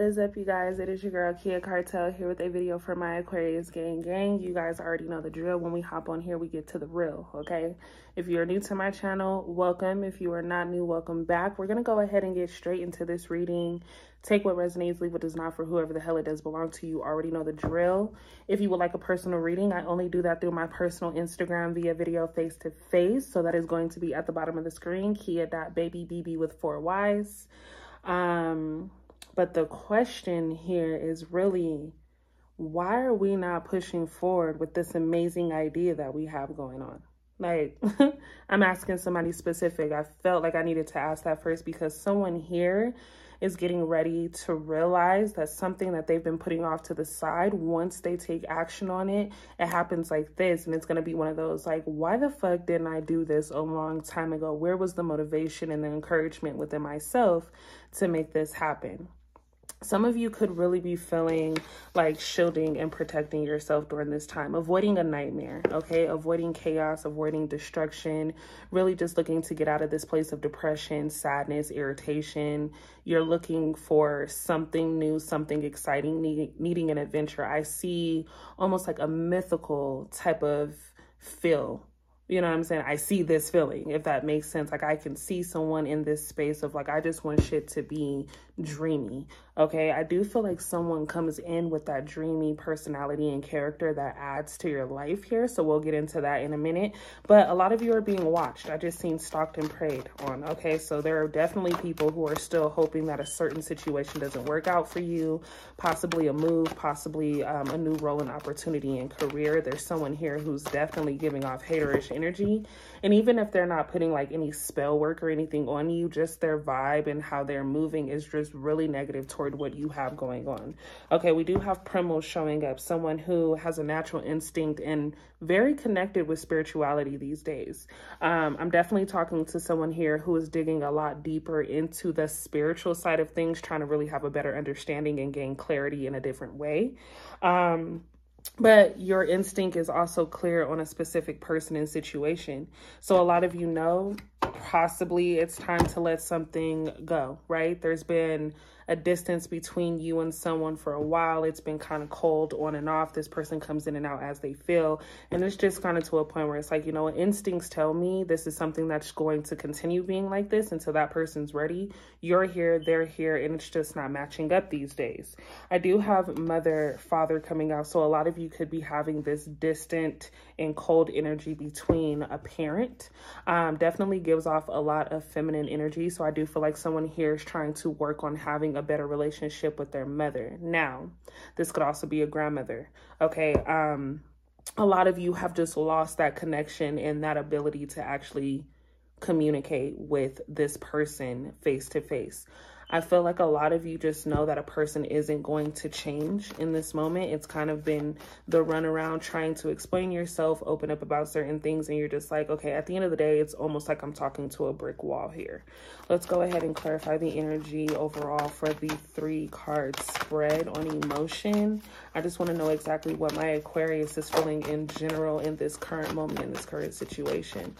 is up, you guys? It is your girl Kia Cartel here with a video for my Aquarius gang. You guys already know the drill. When we hop on here, we get to the real, okay? If you're new to my channel, welcome. If you are not new, welcome back. We're gonna go ahead and get straight into this reading. Take what resonates, leave what does not, for whoever the hell it does belong to. You already know the drill. If you would like a personal reading, I only do that through my personal Instagram via video face-to-face. So that is going to be at the bottom of the screen, kia.babybb with 4 Ys. But the question here is really, why are we not pushing forward with this amazing idea that we have going on? Like, I'm asking somebody specific. I felt like I needed to ask that first because someone here is getting ready to realize that something that they've been putting off to the side, once they take action on it, it happens like this. And it's going to be one of those, like, why the fuck didn't I do this a long time ago? Where was the motivation and the encouragement within myself to make this happen? Some of you could really be feeling like shielding and protecting yourself during this time, avoiding a nightmare, okay? Avoiding chaos, avoiding destruction, really just looking to get out of this place of depression, sadness, irritation. You're looking for something new, something exciting, needing an adventure. I see almost like a mythical type of feel. You know what I'm saying? I see this feeling, if that makes sense. Like, I can see someone in this space of like, I just want shit to be dreamy. Okay. I do feel like someone comes in with that dreamy personality and character that adds to your life here. So we'll get into that in a minute. But a lot of you are being watched. I just seen stalked and preyed on. Okay. So there are definitely people who are still hoping that a certain situation doesn't work out for you. Possibly a move, possibly a new role and opportunity in career. There's someone here who's definitely giving off haterish energy. And even if they're not putting like any spell work or anything on you, just their vibe and how they're moving is just really negative toward what you have going on. Okay, we do have Primals showing up, someone who has a natural instinct and very connected with spirituality these days. I'm definitely talking to someone here who is digging a lot deeper into the spiritual side of things, trying to really have a better understanding and gain clarity in a different way. But your instinct is also clear on a specific person and situation. So a lot of you know, possibly it's time to let something go, right? There's been a distance between you and someone for a while. It's been kind of cold on and off. This person comes in and out as they feel. And it's just kind of to a point where it's like, you know what, instincts tell me this is something that's going to continue being like this until that person's ready. You're here, they're here, and it's just not matching up these days. I do have mother, father coming out. So a lot of you could be having this distant and cold energy between a parent. Definitely gives off a lot of feminine energy. So I do feel like someone here is trying to work on having a better relationship with their mother. Now, this could also be a grandmother. Okay. A lot of you have just lost that connection and that ability to actually communicate with this person face to face. I feel like a lot of you just know that a person isn't going to change in this moment. It's kind of been the runaround trying to explain yourself, open up about certain things, and you're just like, okay, at the end of the day, it's almost like I'm talking to a brick wall here. Let's go ahead and clarify the energy overall for the 3-card spread on emotion. I just want to know exactly what my Aquarius is feeling in general in this current moment, in this current situation.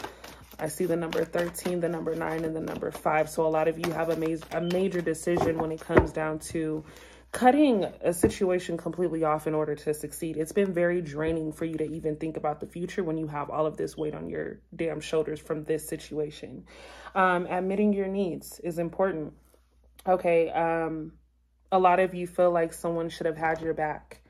I see the number 13, the number 9, and the number 5. So a lot of you have a major decision when it comes down to cutting a situation completely off in order to succeed. It's been very draining for you to even think about the future when you have all of this weight on your damn shoulders from this situation. Admitting your needs is important. Okay. A lot of you feel like someone should have had your back.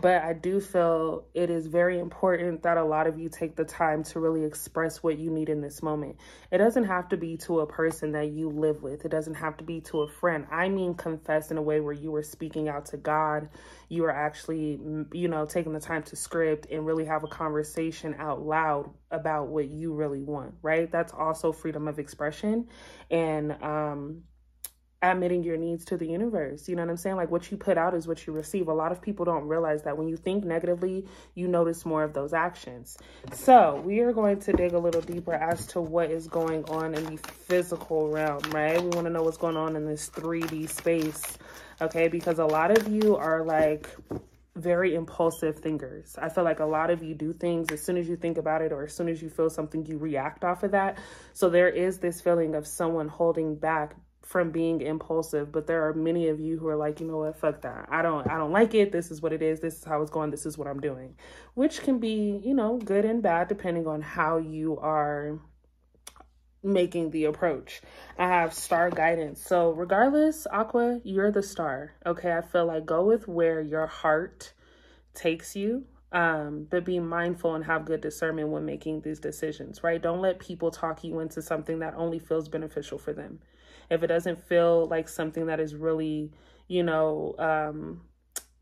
But I do feel it is very important that a lot of you take the time to really express what you need in this moment. It doesn't have to be to a person that you live with. It doesn't have to be to a friend. I mean, confess in a way where you are speaking out to God. You are actually, you know, taking the time to script and really have a conversation out loud about what you really want, right? That's also freedom of expression. And, admitting your needs to the universe. You know what I'm saying? Like, what you put out is what you receive. A lot of people don't realize that when you think negatively, you notice more of those actions. So we are going to dig a little deeper as to what is going on in the physical realm, right? We want to know what's going on in this 3D space, okay? Because a lot of you are like very impulsive thinkers. I feel like a lot of you do things as soon as you think about it, or as soon as you feel something, you react off of that. So there is this feeling of someone holding back from being impulsive, but there are many of you who are like, you know what, fuck that. I don't like it. This is what it is. This is how it's going. This is what I'm doing, which can be, you know, good and bad depending on how you are making the approach. I have star guidance. So regardless, Aqua, you're the star. Okay. I feel like go with where your heart takes you. But be mindful and have good discernment when making these decisions, right? Don't let people talk you into something that only feels beneficial for them. If it doesn't feel like something that is really, you know,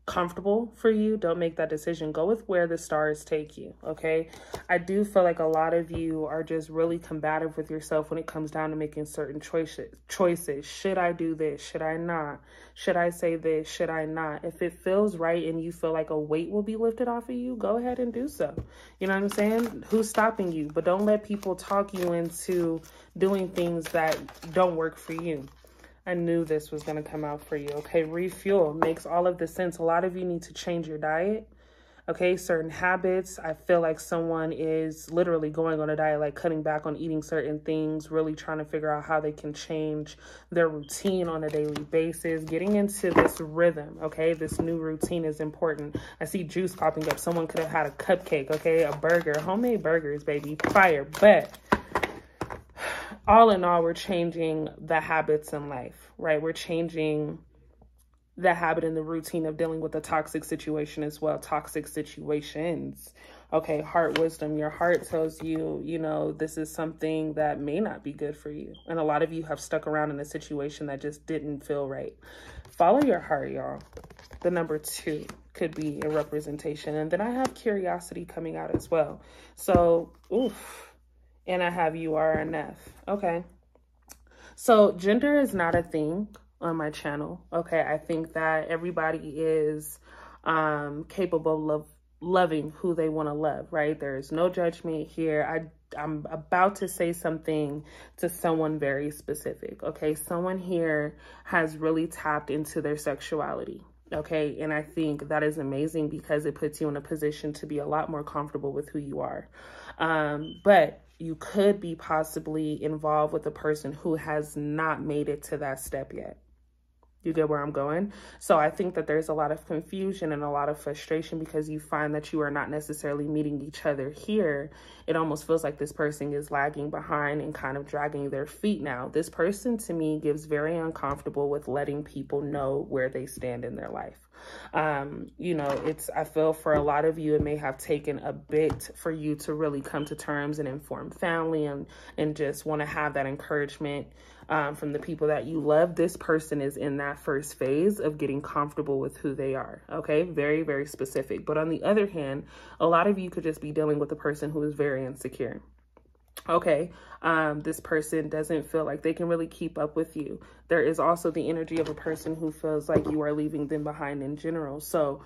comfortable for you, don't make that decision. Go with where the stars take you. Okay. I do feel like a lot of you are just really combative with yourself when it comes down to making certain choices. Should I do this? Should I not? Should I say this? Should I not? If it feels right and you feel like a weight will be lifted off of you, go ahead and do so. You know what I'm saying? Who's stopping you? But don't let people talk you into doing things that don't work for you. I knew this was going to come out for you. Okay, refuel makes all of this sense. A lot of you need to change your diet. Okay, certain habits. I feel like someone is literally going on a diet, like cutting back on eating certain things, really trying to figure out how they can change their routine on a daily basis, getting into this rhythm. Okay, this new routine is important. I see juice popping up. Someone could have had a cupcake, okay, a burger, homemade burgers, baby, fire. But all in all, we're changing the habits in life, right? We're changing the habit and the routine of dealing with a toxic situation as well. Toxic situations. Okay, heart wisdom. Your heart tells you, you know, this is something that may not be good for you. And a lot of you have stuck around in a situation that just didn't feel right. Follow your heart, y'all. The number 2 could be a representation. And then I have curiosity coming out as well. So, oof. And I have URNF. Okay. So gender is not a thing on my channel. Okay. I think that everybody is capable of loving who they want to love, right? There's no judgment here. I'm about to say something to someone very specific. Okay. Someone here has really tapped into their sexuality. Okay. And I think that is amazing because it puts you in a position to be a lot more comfortable with who you are. But you could be possibly involved with a person who has not made it to that step yet. You get where I'm going? So I think that there's a lot of confusion and a lot of frustration because you find that you are not necessarily meeting each other here. It almost feels like this person is lagging behind and kind of dragging their feet now. This person to me gives very uncomfortable with letting people know where they stand in their life. You know, I feel for a lot of you, it may have taken a bit for you to really come to terms and inform family and just want to have that encouragement from the people that you love. This person is in that first phase of getting comfortable with who they are. Okay. Very, very specific. But on the other hand, a lot of you could just be dealing with a person who is very insecure. Okay. This person doesn't feel like they can really keep up with you. There is also the energy of a person who feels like you are leaving them behind in general. So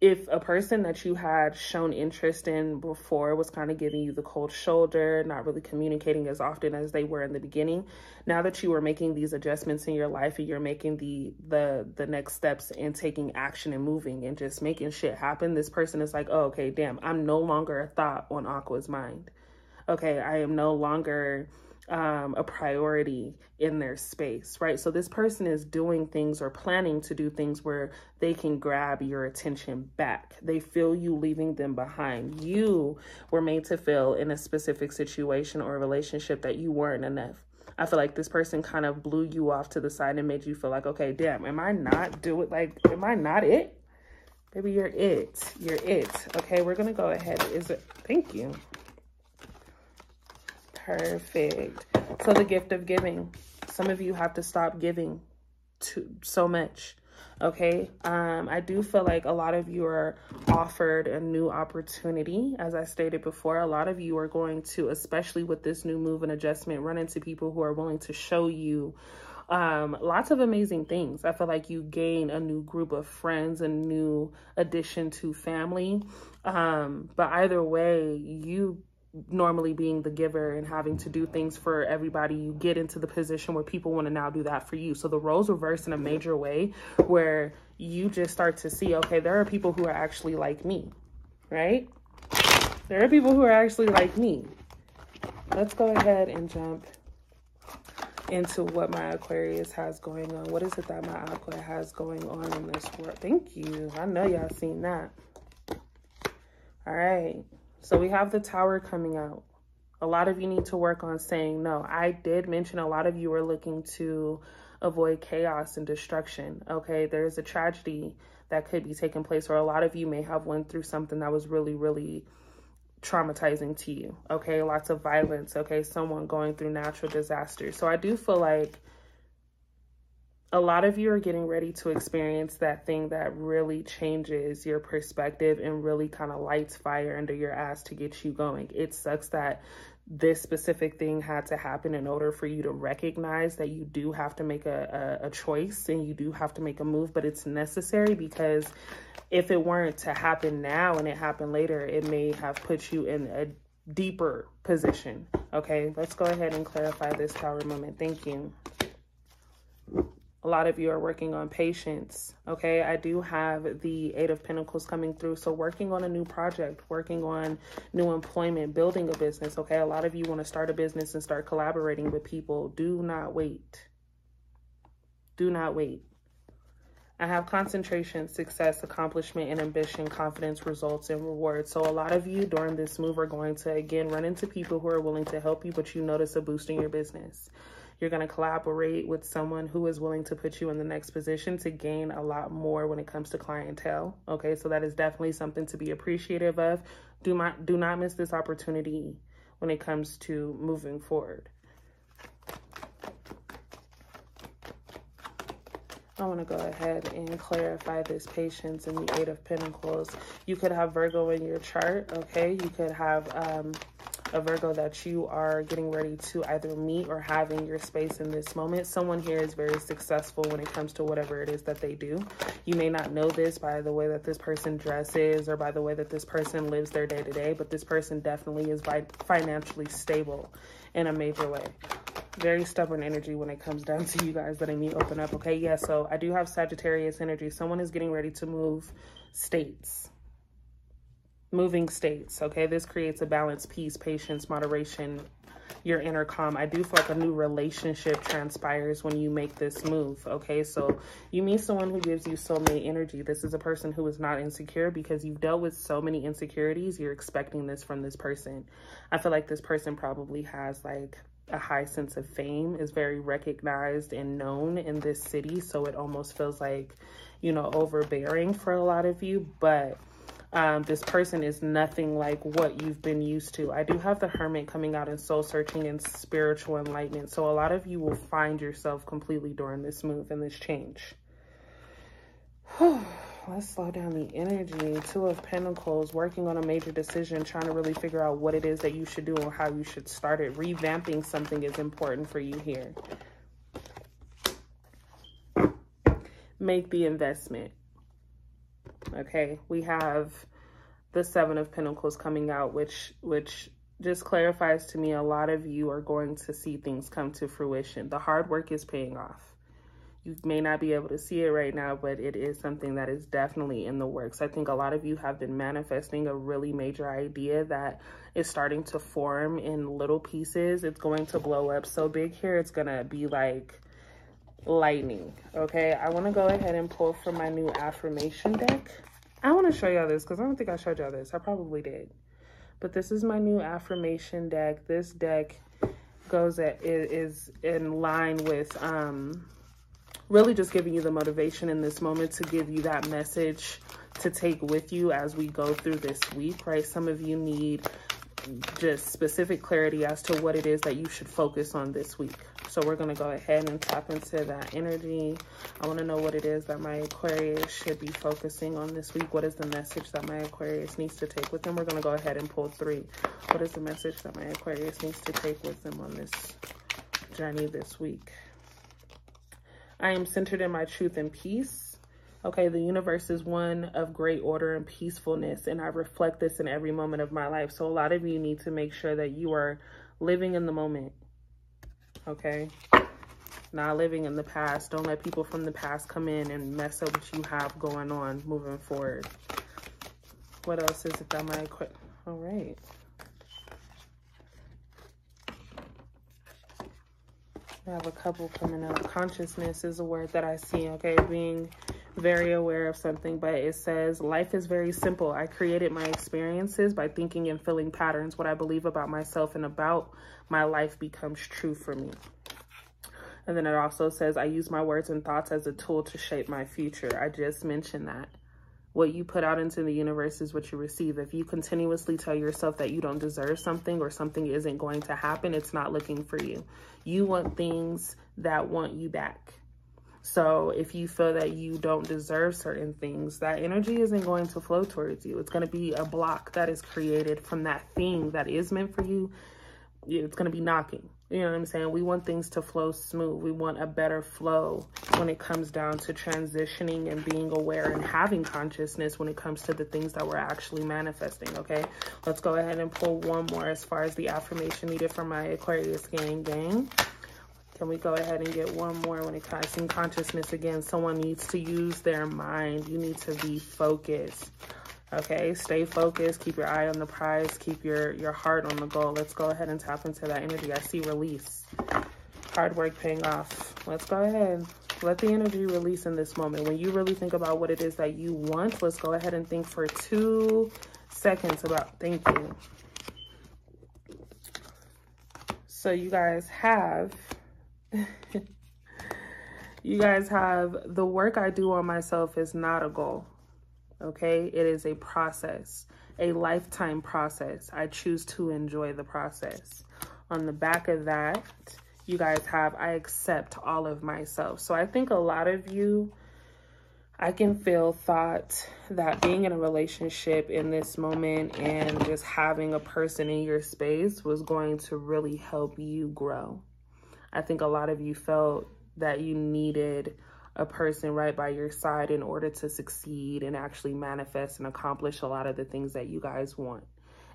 if a person that you had shown interest in before was kind of giving you the cold shoulder, not really communicating as often as they were in the beginning, now that you are making these adjustments in your life and you're making the next steps and taking action and moving and just making shit happen, this person is like, oh, okay, damn, I'm no longer a thought on Aqua's mind. Okay, I am no longer a priority in their space, right? So this person is doing things or planning to do things where they can grab your attention back. They feel you leaving them behind. You were made to feel in a specific situation or a relationship that you weren't enough. I feel like this person kind of blew you off to the side and made you feel like, okay, damn, am I not it? Baby, you're it. You're it. Okay, we're going to go ahead. Thank you. Perfect. So the gift of giving. Some of you have to stop giving so much. Okay. I do feel like a lot of you are offered a new opportunity. As I stated before, a lot of you are going to, especially with this new move and adjustment, run into people who are willing to show you lots of amazing things. I feel like you gain a new group of friends, a new addition to family. But either way, you normally being the giver and having to do things for everybody, you get into the position where people want to now do that for you. So the roles reverse in a major way where you just start to see, okay, there are people who are actually like me, right? There are people who are actually like me. Let's go ahead and jump into what my Aquarius has going on. What is it that my Aqua has going on in this world? Thank you. I know y'all seen that. All right. So we have the Tower coming out. A lot of you need to work on saying no. I did mention a lot of you are looking to avoid chaos and destruction. Okay. There's a tragedy that could be taking place, or a lot of you may have went through something that was really, really traumatizing to you. Okay. Lots of violence. Okay. Someone going through natural disasters. So I do feel like a lot of you are getting ready to experience that thing that really changes your perspective and really kind of lights fire under your ass to get you going. It sucks that this specific thing had to happen in order for you to recognize that you do have to make a choice and you do have to make a move, but it's necessary, because if it weren't to happen now and it happened later, it may have put you in a deeper position. Okay, let's go ahead and clarify this Tower moment. Thank you. A lot of you are working on patience. Okay, I do have the Eight of Pentacles coming through. So working on a new project, working on new employment, building a business. Okay, a lot of you want to start a business and start collaborating with people. Do not wait. Do not wait. I have concentration, success, accomplishment, and ambition, confidence, results, and rewards. So a lot of you during this move are going to, again, run into people who are willing to help you, but you notice a boost in your business. You're going to collaborate with someone who is willing to put you in the next position to gain a lot more when it comes to clientele. Okay, so that is definitely something to be appreciative of. Do not miss this opportunity when it comes to moving forward. I want to go ahead and clarify this patience in the Eight of Pentacles. You could have Virgo in your chart, okay? You could have a Virgo that you are getting ready to either meet or have in your space in this moment. Someone here is very successful when it comes to whatever it is that they do. You may not know this by the way that this person dresses or by the way that this person lives their day-to-day, but this person definitely is financially stable in a major way. Very stubborn energy when it comes down to you guys letting me open up. Okay, yeah, so I do have Sagittarius energy. Someone is getting ready to move states. Moving states, okay? This creates a balance, peace, patience, moderation, your inner calm. I do feel like a new relationship transpires when you make this move, okay? So you meet someone who gives you soulmate energy. This is a person who is not insecure, because you've dealt with so many insecurities. You're expecting this from this person. I feel like this person probably has like a high sense of fame, is very recognized and known in this city. So it almost feels like, you know, overbearing for a lot of you, but this person is nothing like what you've been used to. I do have the Hermit coming out in soul searching and spiritual enlightenment. So a lot of you will find yourself completely during this move and this change. Let's slow down the energy. Two of Pentacles, working on a major decision, trying to really figure out what it is that you should do and how you should start it. Revamping something is important for you here. Make the investment. Okay, we have the Seven of Pentacles coming out, which just clarifies to me a lot of you are going to see things come to fruition. The hard work is paying off. You may not be able to see it right now, but it is something that is definitely in the works. I think a lot of you have been manifesting a really major idea that is starting to form in little pieces. It's going to blow up so big here. It's going to be like lightning. Okay, I want to go ahead and pull from my new affirmation deck. I want to show y'all this because I don't think I showed y'all this. I probably did, but this is my new affirmation deck. This deck is in line with really just giving you the motivation in this moment to give you that message to take with you as we go through this week, right? Some of you need just specific clarity as to what it is that you should focus on this week. So we're going to go ahead and tap into that energy. I want to know what it is that my Aquarius should be focusing on this week. What is the message that my Aquarius needs to take with them? We're going to go ahead and pull three. What is the message that my Aquarius needs to take with them on this journey this week? I am centered in my truth and peace. Okay, the universe is one of great order and peacefulness, and I reflect this in every moment of my life. So a lot of you need to make sure that you are living in the moment, okay? Not living in the past. Don't let people from the past come in and mess up what you have going on moving forward. What else is it that my all right. I have a couple coming up. Consciousness is a word that I see, okay? Being very aware of something, but it says, life is very simple. I created my experiences by thinking and feeling patterns. What I believe about myself and about my life becomes true for me. And then it also says, I use my words and thoughts as a tool to shape my future. I just mentioned that. What you put out into the universe is what you receive. If you continuously tell yourself that you don't deserve something or something isn't going to happen, it's not looking for you. You want things that want you back. So if you feel that you don't deserve certain things, that energy isn't going to flow towards you. It's going to be a block that is created from that thing that is meant for you. It's going to be knocking. You know what I'm saying? We want things to flow smooth. We want a better flow when it comes down to transitioning and being aware and having consciousness when it comes to the things that we're actually manifesting, okay? Let's go ahead and pull one more as far as the affirmation needed for my Aquarius gang. Can we go ahead and get one more when it comes to consciousness? Again, someone needs to use their mind. You need to be focused. Okay, stay focused, keep your eye on the prize, keep your heart on the goal. Let's go ahead and tap into that energy. I see release, hard work paying off. Let's go ahead, let the energy release in this moment. When you really think about what it is that you want, let's go ahead and think for 2 seconds about thinking. So you guys have, the work I do on myself is not a goal. Okay, it is a process, a lifetime process. I choose to enjoy the process. On the back of that, you guys have, I accept all of myself. So I think a lot of you, I can feel, thought that being in a relationship in this moment and just having a person in your space was going to really help you grow. I think a lot of you felt that you needed a person right by your side in order to succeed and actually manifest and accomplish a lot of the things that you guys want.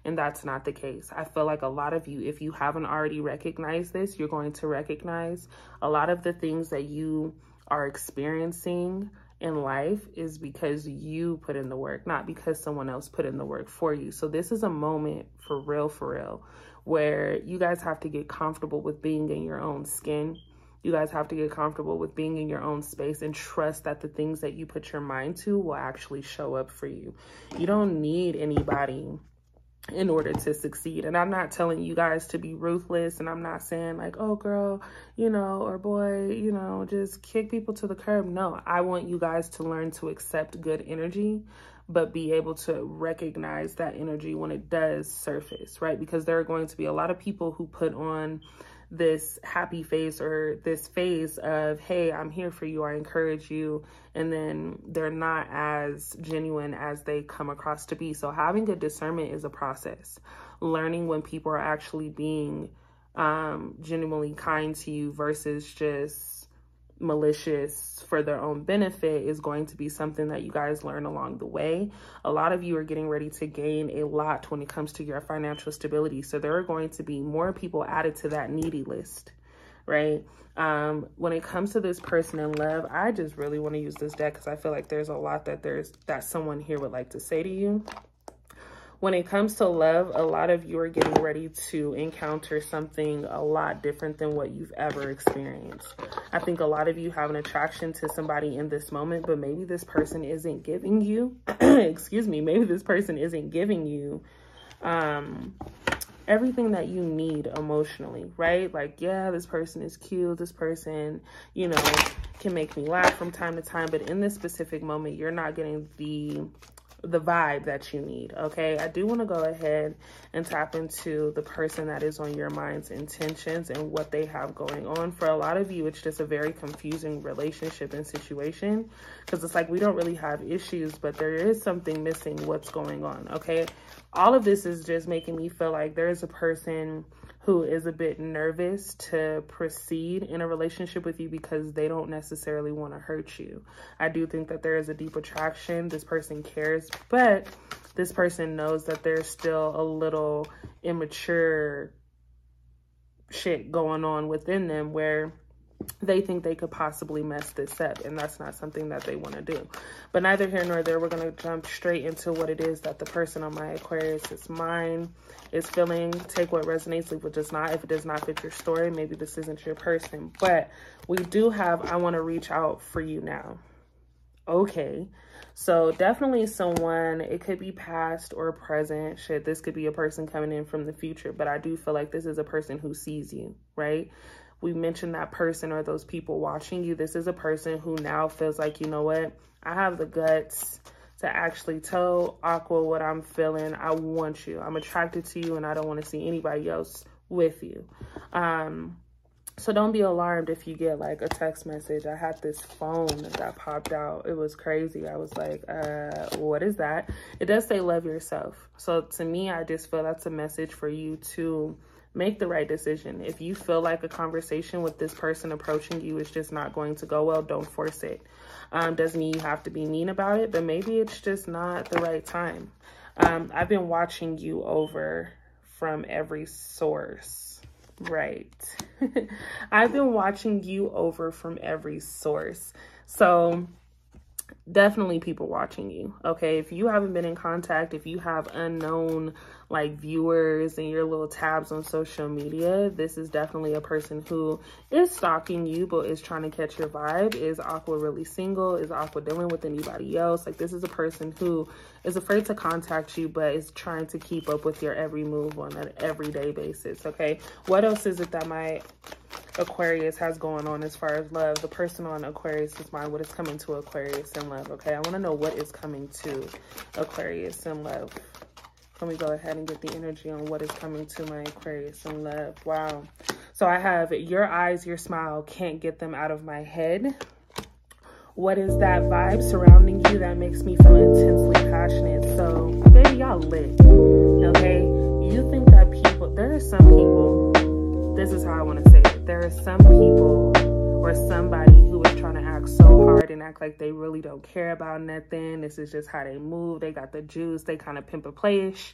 And that's not the case. I feel like a lot of you, if you haven't already recognized this, you're going to recognize a lot of the things that you are experiencing in life is because you put in the work, not because someone else put in the work for you. So this is a moment for real, where you guys have to get comfortable with being in your own skin. You guys have to get comfortable with being in your own space and trust that the things that you put your mind to will actually show up for you. You don't need anybody in order to succeed. And I'm not telling you guys to be ruthless, and I'm not saying like, oh girl, you know, or boy, you know, just kick people to the curb. No, I want you guys to learn to accept good energy, but be able to recognize that energy when it does surface, right? Because there are going to be a lot of people who put on this happy face or this face of, hey, I'm here for you, I encourage you, and then they're not as genuine as they come across to be. So having good discernment is a process. Learning when people are actually being genuinely kind to you versus just malicious for their own benefit is going to be something that you guys learn along the way. A lot of you are getting ready to gain a lot when it comes to your financial stability. So there are going to be more people added to that needy list, right? When it comes to this person in love, I just really want to use this deck because I feel like there's a lot that someone here would like to say to you. When it comes to love, a lot of you are getting ready to encounter something a lot different than what you've ever experienced. I think a lot of you have an attraction to somebody in this moment, but maybe this person isn't giving you, excuse me, maybe this person isn't giving you everything that you need emotionally, right? Like, yeah, this person is cute. This person, you know, can make me laugh from time to time, but in this specific moment, you're not getting the vibe that you need, okay? I do want to go ahead and tap into the person that is on your mind's intentions and what they have going on. For a lot of you, it's just a very confusing relationship and situation because it's like we don't really have issues, but there is something missing. What's going on, okay? All of this is just making me feel like there is a person who is a bit nervous to proceed in a relationship with you because they don't necessarily want to hurt you. I do think that there is a deep attraction. This person cares, but this person knows that there's still a little immature shit going on within them where they think they could possibly mess this up, and that's not something that they want to do. But neither here nor there, we're going to jump straight into what it is that the person on my Aquarius' mind is feeling. Take what resonates, leave what does not. If it does not fit your story, maybe this isn't your person. But we do have, I want to reach out for you now. Okay. So definitely someone, it could be past or present. Shit, this could be a person coming in from the future. But I do feel like this is a person who sees you, right? We mentioned that person or those people watching you. This is a person who now feels like, you know what? I have the guts to actually tell Aqua what I'm feeling. I want you. I'm attracted to you, and I don't want to see anybody else with you. So don't be alarmed if you get like a text message. I had this phone that popped out. It was crazy. I was like, what is that? It does say love yourself. So to me, I just feel that's a message for you to make the right decision. If you feel like a conversation with this person approaching you is just not going to go well, don't force it. Doesn't mean you have to be mean about it, but maybe it's just not the right time. I've been watching you over from every source, right? I've been watching you over from every source. So definitely people watching you, okay? If you haven't been in contact, if you have unknown like viewers and your little tabs on social media, this is definitely a person who is stalking you but is trying to catch your vibe. Is Aqua really single? Is Aqua dealing with anybody else? Like, this is a person who is afraid to contact you but is trying to keep up with your every move on an everyday basis, okay? What else is it that my Aquarius has going on as far as love? The person on Aquarius' mind, what is coming to Aquarius in love, okay? I want to know what is coming to Aquarius in love. Let me go ahead and get the energy on what is coming to my Aquarius in love. Wow. So I have your eyes, your smile, can't get them out of my head. What is that vibe surrounding you that makes me feel intensely passionate? So, baby, y'all lit, okay? You think that people, there are some people, this is how I want to say it. There are some people or somebody who is trying to act so hard and act like they really don't care about nothing. This is just how they move. They got the juice. They kind of pimp a playish.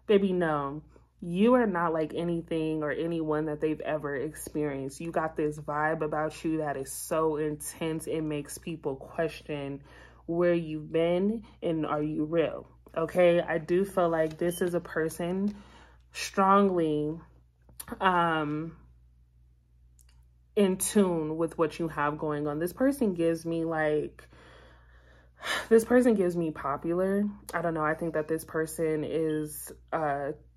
Baby, no. You are not like anything or anyone that they've ever experienced. You got this vibe about you that is so intense. It makes people question where you've been and are you real? Okay, I do feel like this is a person strongly in tune with what you have going on. This person gives me like, this person gives me popular. I don't know. I think that this person is,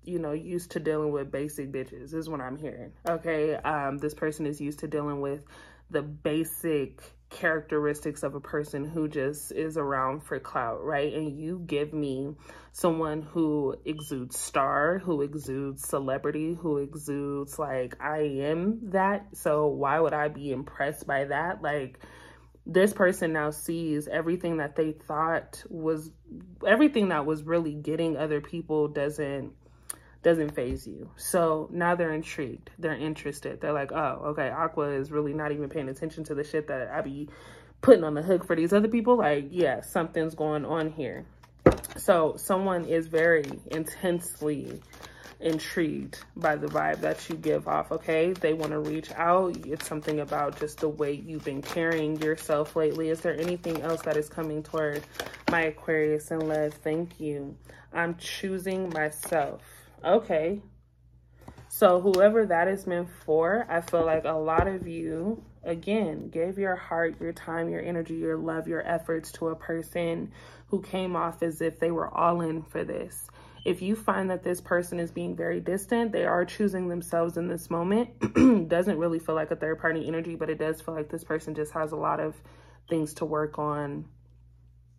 you know, used to dealing with basic bitches is what I'm hearing. Okay. This person is used to dealing with the basic characteristics of a person who just is around for clout, right? And you give me someone who exudes star, who exudes celebrity, who exudes like, I am that. So why would I be impressed by that? Like, this person now sees everything that they thought was, everything that was really getting other people doesn't faze you. So now they're intrigued. They're interested. They're like, oh, okay, Aqua is really not even paying attention to the shit that I be putting on the hook for these other people. Like, yeah, something's going on here. So someone is very intensely intrigued by the vibe that you give off, okay? They want to reach out. It's something about just the way you've been carrying yourself lately. Is there anything else that is coming toward my Aquarius in love? Thank you. I'm choosing myself. Okay. So whoever that is meant for, I feel like a lot of you, again, gave your heart, your time, your energy, your love, your efforts to a person who came off as if they were all in for this. If you find that this person is being very distant, they are choosing themselves in this moment. Doesn't really feel like a third party energy, but it does feel like this person just has a lot of things to work on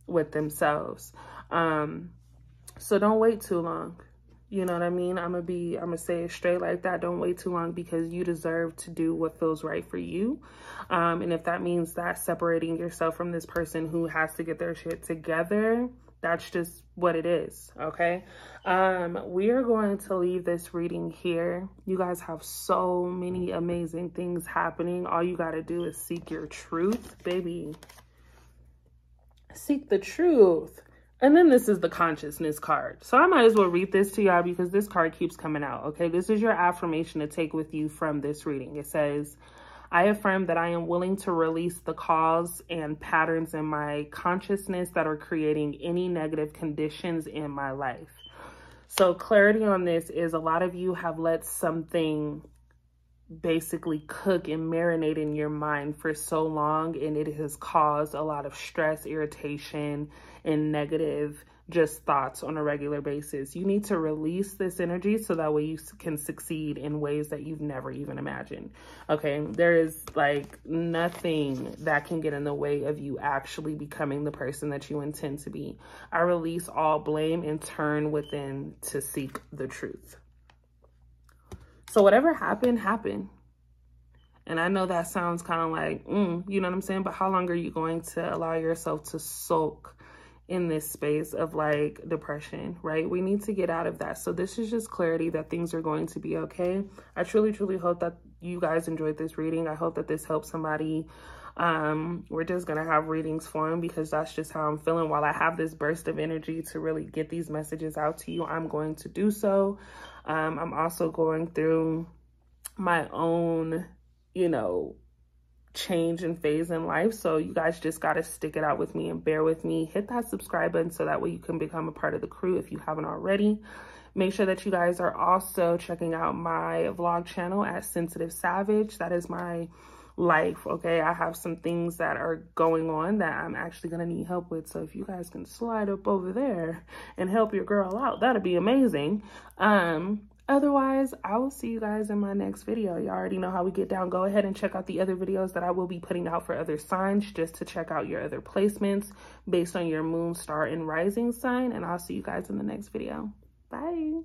with themselves. So don't wait too long. You know what I mean? I'm gonna say it straight like that. Don't wait too long, because you deserve to do what feels right for you. And if that means that separating yourself from this person who has to get their shit together, that's just what it is, okay? We are going to leave this reading here. You guys have so many amazing things happening. All you got to do is seek your truth, baby. Seek the truth. And then this is the consciousness card. So I might as well read this to y'all because this card keeps coming out, okay? This is your affirmation to take with you from this reading. It says, I affirm that I am willing to release the cause and patterns in my consciousness that are creating any negative conditions in my life. So clarity on this is a lot of you have let something basically cook and marinate in your mind for so long, and it has caused a lot of stress, irritation, and negative just thoughts on a regular basis. You need to release this energy so that way you can succeed in ways that you've never even imagined. Okay, there is like nothing that can get in the way of you actually becoming the person that you intend to be. I release all blame and turn within to seek the truth. So whatever happened, happened. And I know that sounds kind of like, you know what I'm saying? But how long are you going to allow yourself to sulk in this space of like depression, right? We need to get out of that. So this is just clarity that things are going to be okay. I truly, truly hope that you guys enjoyed this reading. I hope that this helps somebody. We're just going to have readings for them because that's just how I'm feeling. While I have this burst of energy to really get these messages out to you, I'm going to do so. I'm also going through my own, you know, change and phase in life. So you guys just got to stick it out with me and bear with me. Hit that subscribe button so that way you can become a part of the crew if you haven't already. Make sure that you guys are also checking out my vlog channel at Sensitive Savage. That is my life, okay? I have some things that are going on that I'm actually gonna need help with. So if you guys can slide up over there and help your girl out, that'd be amazing. Otherwise, I will see you guys in my next video. You already know how we get down. Go ahead and check out the other videos that I will be putting out for other signs, just to check out your other placements based on your moon, star, and rising sign. And I'll see you guys in the next video. Bye.